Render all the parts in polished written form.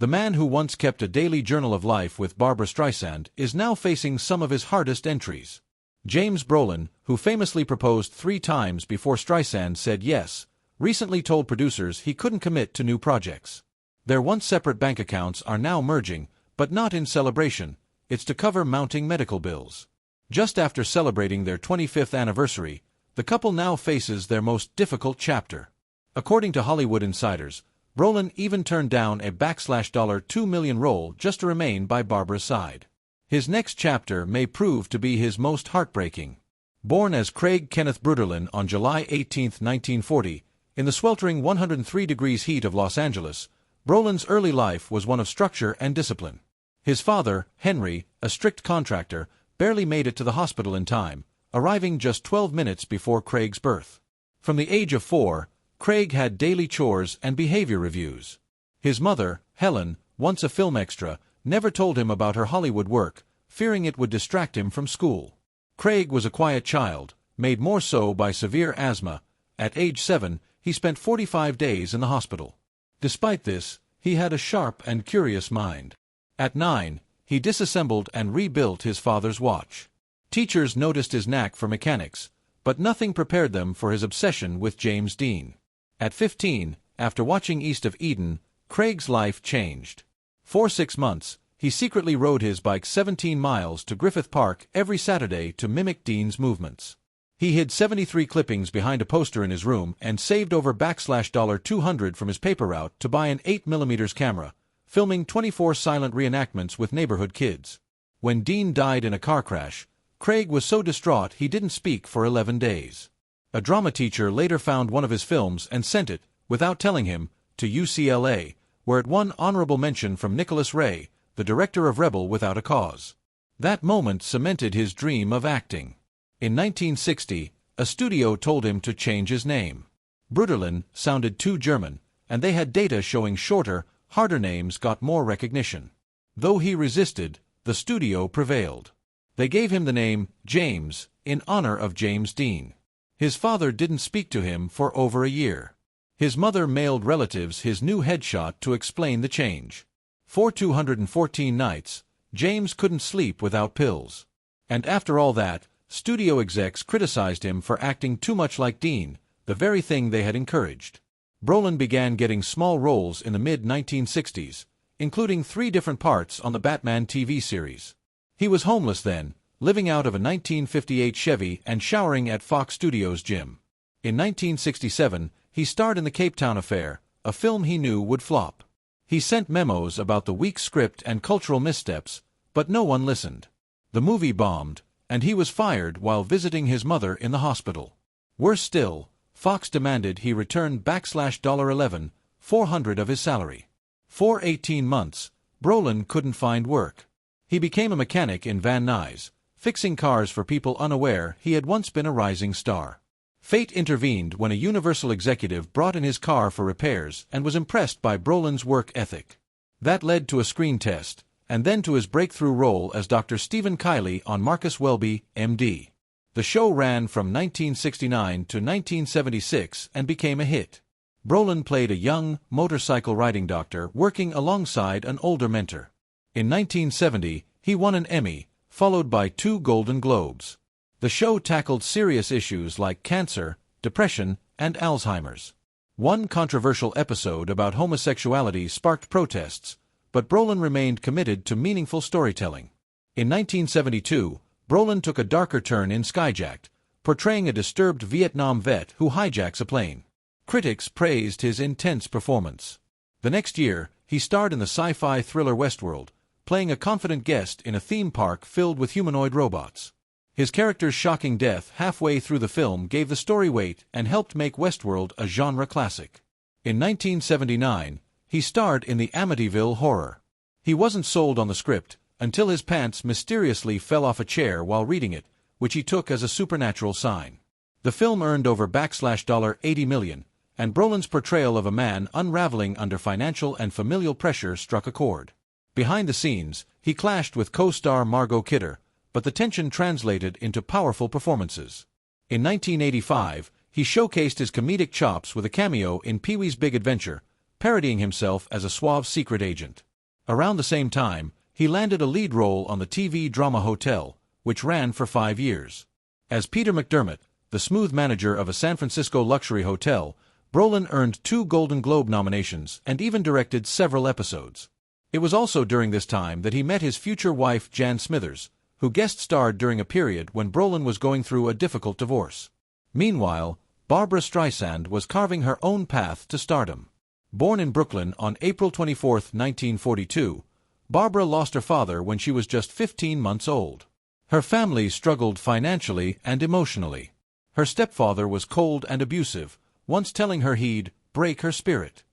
The man who once kept a daily journal of life with Barbra Streisand is now facing some of his hardest entries. James Brolin, who famously proposed 3 times before Streisand said yes, recently told producers he couldn't commit to new projects. Their once separate bank accounts are now merging, but not in celebration. It's to cover mounting medical bills. Just after celebrating their 25th anniversary, the couple now faces their most difficult chapter. According to Hollywood insiders, Brolin even turned down a $2 million role just to remain by Barbra's side. His next chapter may prove to be his most heartbreaking. Born as Craig Kenneth Brolin on July 18, 1940, in the sweltering 103 degrees heat of Los Angeles, Brolin's early life was one of structure and discipline. His father, Henry, a strict contractor, barely made it to the hospital in time, arriving just 12 minutes before Craig's birth. From the age of 4, Craig had daily chores and behavior reviews. His mother, Helen, once a film extra, never told him about her Hollywood work, fearing it would distract him from school. Craig was a quiet child, made more so by severe asthma. At age 7, he spent 45 days in the hospital. Despite this, he had a sharp and curious mind. At 9, he disassembled and rebuilt his father's watch. Teachers noticed his knack for mechanics, but nothing prepared them for his obsession with James Dean. At 15, after watching East of Eden, Craig's life changed. For 6 months, he secretly rode his bike 17 miles to Griffith Park every Saturday to mimic Dean's movements. He hid 73 clippings behind a poster in his room and saved over $200 from his paper route to buy an 8mm camera, filming 24 silent reenactments with neighborhood kids. When Dean died in a car crash, Craig was so distraught he didn't speak for 11 days. A drama teacher later found one of his films and sent it, without telling him, to UCLA, where it won honorable mention from Nicholas Ray, the director of Rebel Without a Cause. That moment cemented his dream of acting. In 1960, a studio told him to change his name. Brolin sounded too German, and they had data showing shorter, harder names got more recognition. Though he resisted, the studio prevailed. They gave him the name James, in honor of James Dean. His father didn't speak to him for over a year. His mother mailed relatives his new headshot to explain the change. For 214 nights, James couldn't sleep without pills. And after all that, studio execs criticized him for acting too much like Dean, the very thing they had encouraged. Brolin began getting small roles in the mid-1960s, including 3 different parts on the Batman TV series. He was homeless then, living out of a 1958 Chevy and showering at Fox Studios' gym. In 1967, he starred in The Cape Town Affair, a film he knew would flop. He sent memos about the weak script and cultural missteps, but no one listened. The movie bombed, and he was fired while visiting his mother in the hospital. Worse still, Fox demanded he return $11,400 of his salary. For 18 months, Brolin couldn't find work. He became a mechanic in Van Nuys, fixing cars for people unaware he had once been a rising star. Fate intervened when a Universal executive brought in his car for repairs and was impressed by Brolin's work ethic. That led to a screen test, and then to his breakthrough role as Dr. Stephen Kiley on Marcus Welby, M.D. The show ran from 1969 to 1976 and became a hit. Brolin played a young, motorcycle-riding doctor working alongside an older mentor. In 1970, he won an Emmy, followed by 2 Golden Globes. The show tackled serious issues like cancer, depression, and Alzheimer's. One controversial episode about homosexuality sparked protests, but Brolin remained committed to meaningful storytelling. In 1972, Brolin took a darker turn in Skyjacked, portraying a disturbed Vietnam vet who hijacks a plane. Critics praised his intense performance. The next year, he starred in the sci-fi thriller Westworld, playing a confident guest in a theme park filled with humanoid robots. His character's shocking death halfway through the film gave the story weight and helped make Westworld a genre classic. In 1979, he starred in the Amityville Horror. He wasn't sold on the script until his pants mysteriously fell off a chair while reading it, which he took as a supernatural sign. The film earned over $80 million, and Brolin's portrayal of a man unraveling under financial and familial pressure struck a chord. Behind the scenes, he clashed with co-star Margot Kidder, but the tension translated into powerful performances. In 1985, he showcased his comedic chops with a cameo in Pee-wee's Big Adventure, parodying himself as a suave secret agent. Around the same time, he landed a lead role on the TV drama Hotel, which ran for 5 years. As Peter McDermott, the smooth manager of a San Francisco luxury hotel, Brolin earned 2 Golden Globe nominations and even directed several episodes. It was also during this time that he met his future wife Jan Smithers, who guest-starred during a period when Brolin was going through a difficult divorce. Meanwhile, Barbra Streisand was carving her own path to stardom. Born in Brooklyn on April 24, 1942, Barbra lost her father when she was just 15 months old. Her family struggled financially and emotionally. Her stepfather was cold and abusive, once telling her he'd break her spirit.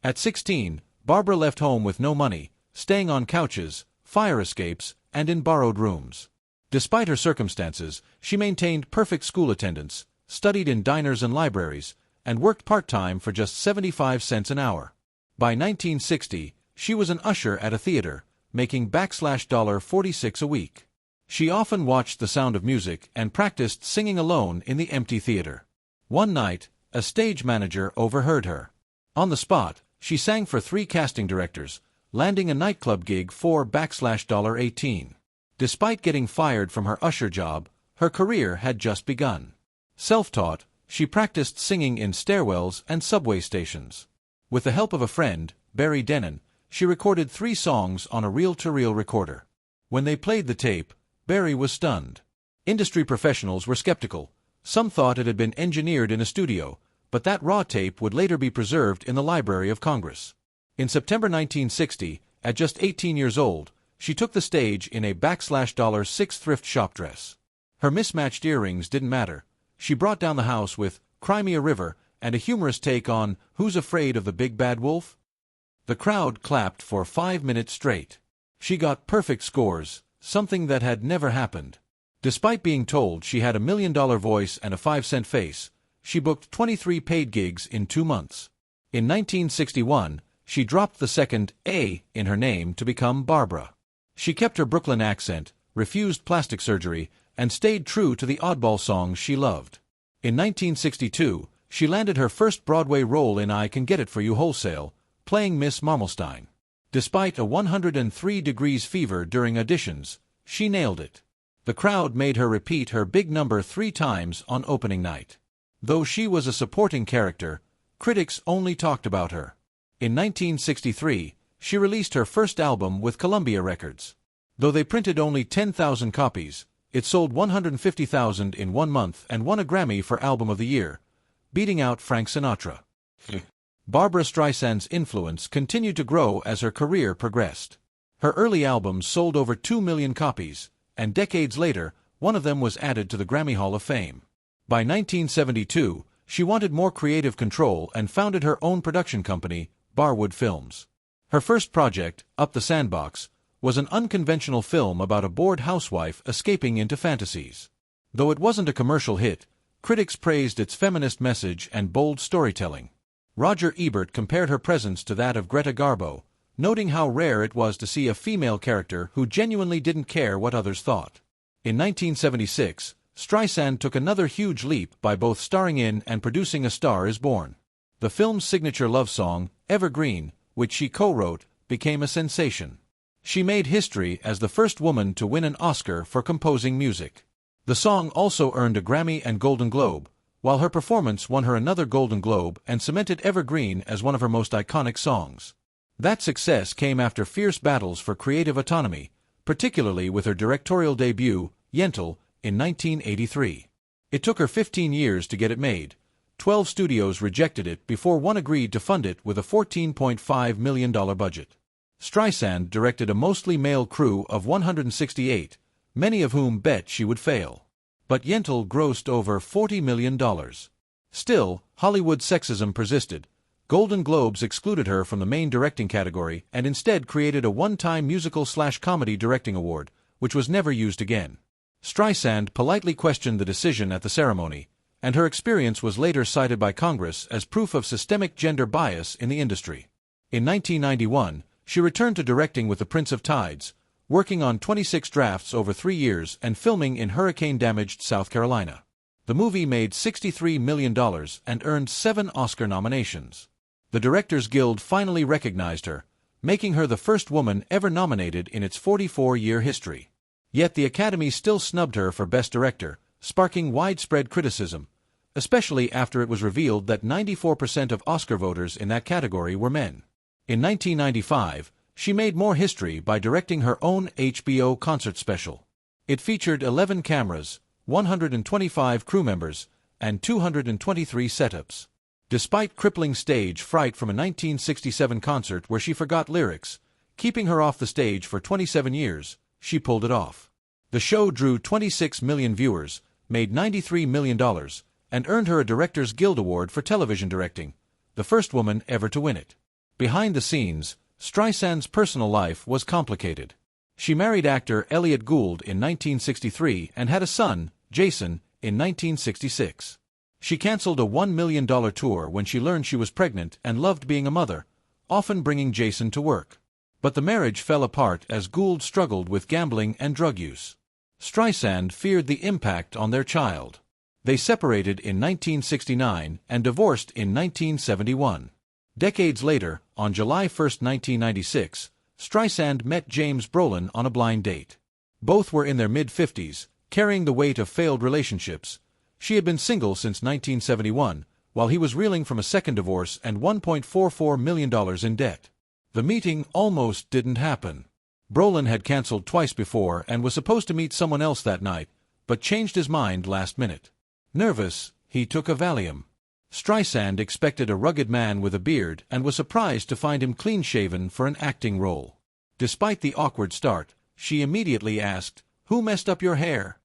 At 16, Barbra left home with no money, staying on couches, fire escapes, and in borrowed rooms. Despite her circumstances, she maintained perfect school attendance, studied in diners and libraries, and worked part-time for just 75 cents an hour. By 1960, she was an usher at a theater, making $46 a week. She often watched The Sound of Music and practiced singing alone in the empty theater. One night, a stage manager overheard her. On the spot, she sang for 3 casting directors, landing a nightclub gig for $18. Despite getting fired from her usher job, her career had just begun. Self-taught, she practiced singing in stairwells and subway stations. With the help of a friend, Barry Denon, she recorded 3 songs on a reel-to-reel recorder. When they played the tape, Barry was stunned. Industry professionals were skeptical. Some thought it had been engineered in a studio, but that raw tape would later be preserved in the Library of Congress. In September 1960, at just 18 years old, she took the stage in a $6 thrift shop dress. Her mismatched earrings didn't matter. She brought down the house with Cry Me a River and a humorous take on Who's Afraid of the Big Bad Wolf? The crowd clapped for 5 minutes straight. She got perfect scores, something that had never happened. Despite being told she had $1 million voice and a 5-cent face, she booked 23 paid gigs in 2 months. In 1961, she dropped the second A in her name to become Barbra. She kept her Brooklyn accent, refused plastic surgery, and stayed true to the oddball songs she loved. In 1962, she landed her first Broadway role in I Can Get It For You Wholesale, playing Miss Marmalstein. Despite a 103 degrees fever during auditions, she nailed it. The crowd made her repeat her big number 3 times on opening night. Though she was a supporting character, critics only talked about her. In 1963, she released her first album with Columbia Records. Though they printed only 10,000 copies, it sold 150,000 in 1 month and won a Grammy for Album of the Year, beating out Frank Sinatra. Barbra Streisand's influence continued to grow as her career progressed. Her early albums sold over 2 million copies, and decades later, one of them was added to the Grammy Hall of Fame. By 1972, she wanted more creative control and founded her own production company, Barwood Films. Her first project, Up the Sandbox, was an unconventional film about a bored housewife escaping into fantasies. Though it wasn't a commercial hit, critics praised its feminist message and bold storytelling. Roger Ebert compared her presence to that of Greta Garbo, noting how rare it was to see a female character who genuinely didn't care what others thought. In 1976, Streisand took another huge leap by both starring in and producing A Star Is Born. The film's signature love song, Evergreen, which she co-wrote, became a sensation. She made history as the first woman to win an Oscar for composing music. The song also earned a Grammy and Golden Globe, while her performance won her another Golden Globe and cemented Evergreen as one of her most iconic songs. That success came after fierce battles for creative autonomy, particularly with her directorial debut, Yentl, in 1983. It took her 15 years to get it made. 12 studios rejected it before one agreed to fund it with a $14.5 million budget. Streisand directed a mostly male crew of 168, many of whom bet she would fail. But Yentl grossed over $40 million. Still, Hollywood sexism persisted. Golden Globes excluded her from the main directing category and instead created a one-time musical/comedy directing award, which was never used again. Streisand politely questioned the decision at the ceremony, and her experience was later cited by Congress as proof of systemic gender bias in the industry. In 1991, she returned to directing with The Prince of Tides, working on 26 drafts over 3 years and filming in hurricane-damaged South Carolina. The movie made $63 million and earned 7 Oscar nominations. The Directors Guild finally recognized her, making her the first woman ever nominated in its 44-year history. Yet the Academy still snubbed her for Best Director, sparking widespread criticism, especially after it was revealed that 94% of Oscar voters in that category were men. In 1995, she made more history by directing her own HBO concert special. It featured 11 cameras, 125 crew members, and 223 setups. Despite crippling stage fright from a 1967 concert where she forgot lyrics, keeping her off the stage for 27 years, she pulled it off. The show drew 26 million viewers, made $93 million, and earned her a Directors Guild Award for television directing, the first woman ever to win it. Behind the scenes, Streisand's personal life was complicated. She married actor Elliot Gould in 1963 and had a son, Jason, in 1966. She canceled a $1 million tour when she learned she was pregnant and loved being a mother, often bringing Jason to work. But the marriage fell apart as Gould struggled with gambling and drug use. Streisand feared the impact on their child. They separated in 1969 and divorced in 1971. Decades later, on July 1, 1996, Streisand met James Brolin on a blind date. Both were in their mid-50s, carrying the weight of failed relationships. She had been single since 1971, while he was reeling from a second divorce and $1.44 million in debt. The meeting almost didn't happen. Brolin had canceled twice before and was supposed to meet someone else that night, but changed his mind last minute. Nervous, he took a Valium. Streisand expected a rugged man with a beard and was surprised to find him clean-shaven for an acting role. Despite the awkward start, she immediately asked, "Who messed up your hair?"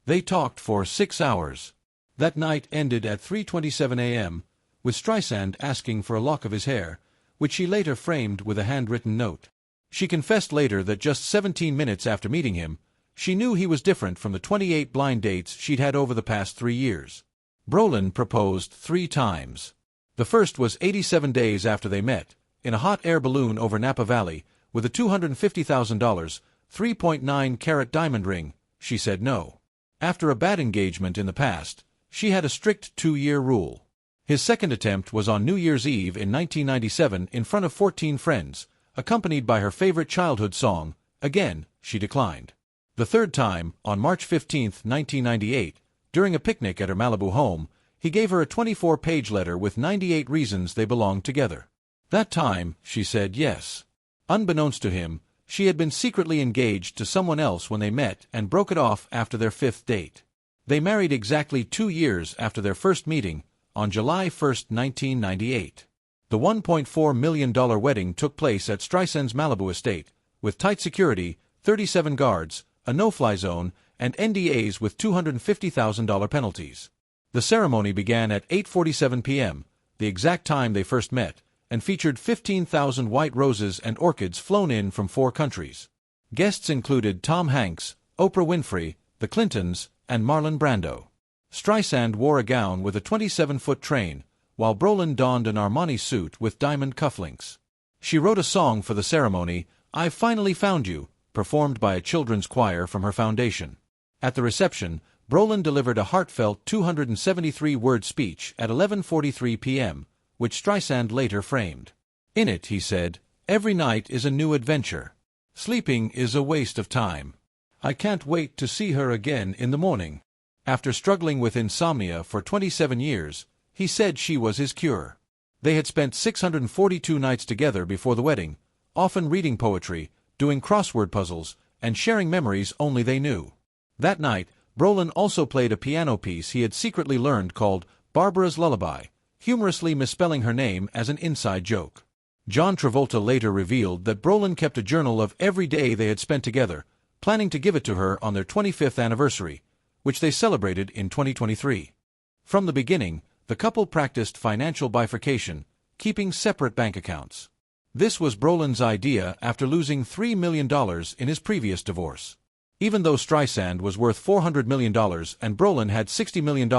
They talked for 6 hours. That night ended at 3:27 a.m., with Streisand asking for a lock of his hair, which she later framed with a handwritten note. She confessed later that just 17 minutes after meeting him, she knew he was different from the 28 blind dates she'd had over the past 3 years. Brolin proposed 3 times. The first was 87 days after they met, in a hot air balloon over Napa Valley, with a $250,000, 3.9-carat diamond ring. She said no. After a bad engagement in the past, she had a strict 2-year rule. His second attempt was on New Year's Eve in 1997 in front of 14 friends, accompanied by her favorite childhood song. Again, she declined. The third time, on March 15, 1998, during a picnic at her Malibu home, he gave her a 24-page letter with 98 reasons they belonged together. That time, she said yes. Unbeknownst to him, she had been secretly engaged to someone else when they met and broke it off after their 5th date. They married exactly 2 years after their first meeting, on July 1, 1998. The $1.4 million wedding took place at Streisand's Malibu estate, with tight security, 37 guards, a no-fly zone, and NDAs with $250,000 penalties. The ceremony began at 8:47 p.m., the exact time they first met, and featured 15,000 white roses and orchids flown in from 4 countries. Guests included Tom Hanks, Oprah Winfrey, the Clintons, and Marlon Brando. Streisand wore a gown with a 27-foot train, while Brolin donned an Armani suit with diamond cufflinks. She wrote a song for the ceremony, "I've Finally Found You," performed by a children's choir from her foundation. At the reception, Brolin delivered a heartfelt 273-word speech at 11:43 p.m., which Streisand later framed. In it, he said, "Every night is a new adventure. Sleeping is a waste of time. I can't wait to see her again in the morning." After struggling with insomnia for 27 years, he said she was his cure. They had spent 642 nights together before the wedding, often reading poetry, doing crossword puzzles, and sharing memories only they knew. That night, Brolin also played a piano piece he had secretly learned called Barbara's Lullaby, humorously misspelling her name as an inside joke. John Travolta later revealed that Brolin kept a journal of every day they had spent together, planning to give it to her on their 25th anniversary, which they celebrated in 2023. From the beginning, the couple practiced financial bifurcation, keeping separate bank accounts. This was Brolin's idea after losing $3 million in his previous divorce. Even though Streisand was worth $400 million and Brolin had $60 million,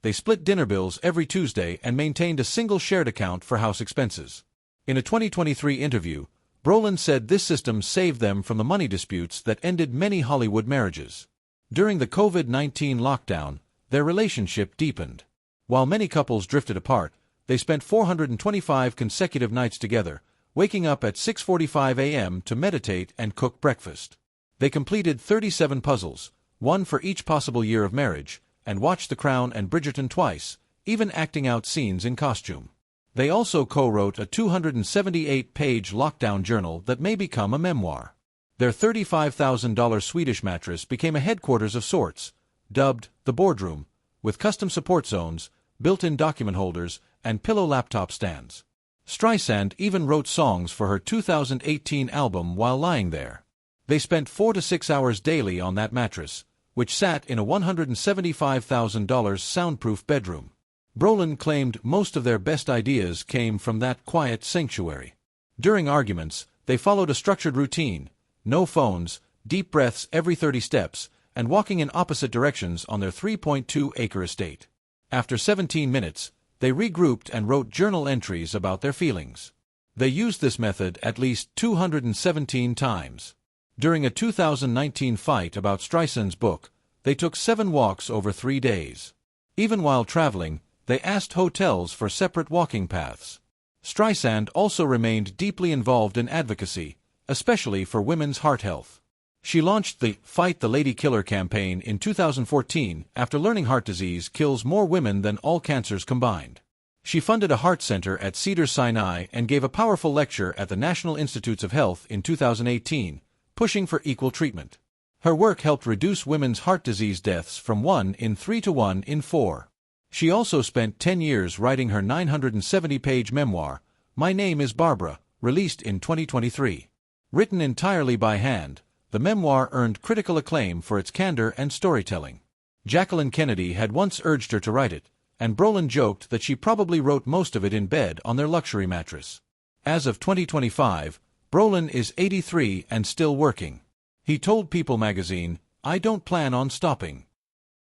they split dinner bills every Tuesday and maintained a single shared account for house expenses. In a 2023 interview, Brolin said this system saved them from the money disputes that ended many Hollywood marriages. During the COVID-19 lockdown, their relationship deepened. While many couples drifted apart, they spent 425 consecutive nights together, waking up at 6:45 a.m. to meditate and cook breakfast. They completed 37 puzzles, one for each possible year of marriage, and watched The Crown and Bridgerton twice, even acting out scenes in costume. They also co-wrote a 278-page lockdown journal that may become a memoir. Their $35,000 Swedish mattress became a headquarters of sorts, dubbed the boardroom, with custom support zones, built-in document holders, and pillow laptop stands. Streisand even wrote songs for her 2018 album while lying there. They spent 4 to 6 hours daily on that mattress, which sat in a $175,000 soundproof bedroom. Brolin claimed most of their best ideas came from that quiet sanctuary. During arguments, they followed a structured routine: no phones, deep breaths every 30 steps, and walking in opposite directions on their 3.2-acre estate. After 17 minutes, they regrouped and wrote journal entries about their feelings. They used this method at least 217 times. During a 2019 fight about Streisand's book, they took 7 walks over 3 days. Even while traveling, they asked hotels for separate walking paths. Streisand also remained deeply involved in advocacy, especially for women's heart health. She launched the Fight the Lady Killer campaign in 2014 after learning heart disease kills more women than all cancers combined. She funded a heart center at Cedars-Sinai and gave a powerful lecture at the National Institutes of Health in 2018, pushing for equal treatment. Her work helped reduce women's heart disease deaths from 1 in 3 to 1 in 4. She also spent 10 years writing her 970-page memoir, My Name is Barbara, released in 2023. Written entirely by hand, the memoir earned critical acclaim for its candor and storytelling. Jacqueline Kennedy had once urged her to write it, and Brolin joked that she probably wrote most of it in bed on their luxury mattress. As of 2025, Brolin is 83 and still working. He told People magazine, "I don't plan on stopping."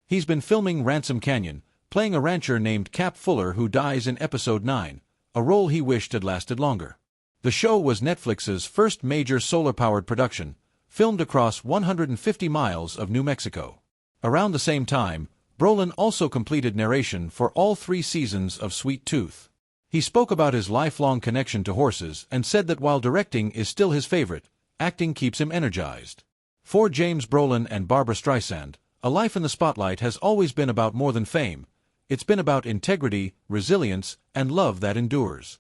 He's been filming Ransom Canyon, playing a rancher named Cap Fuller who dies in episode 9, a role he wished had lasted longer. The show was Netflix's first major solar-powered production, filmed across 150 miles of New Mexico. Around the same time, Brolin also completed narration for all 3 seasons of Sweet Tooth. He spoke about his lifelong connection to horses and said that while directing is still his favorite, acting keeps him energized. For James Brolin and Barbra Streisand, a life in the spotlight has always been about more than fame. It's been about integrity, resilience, and love that endures.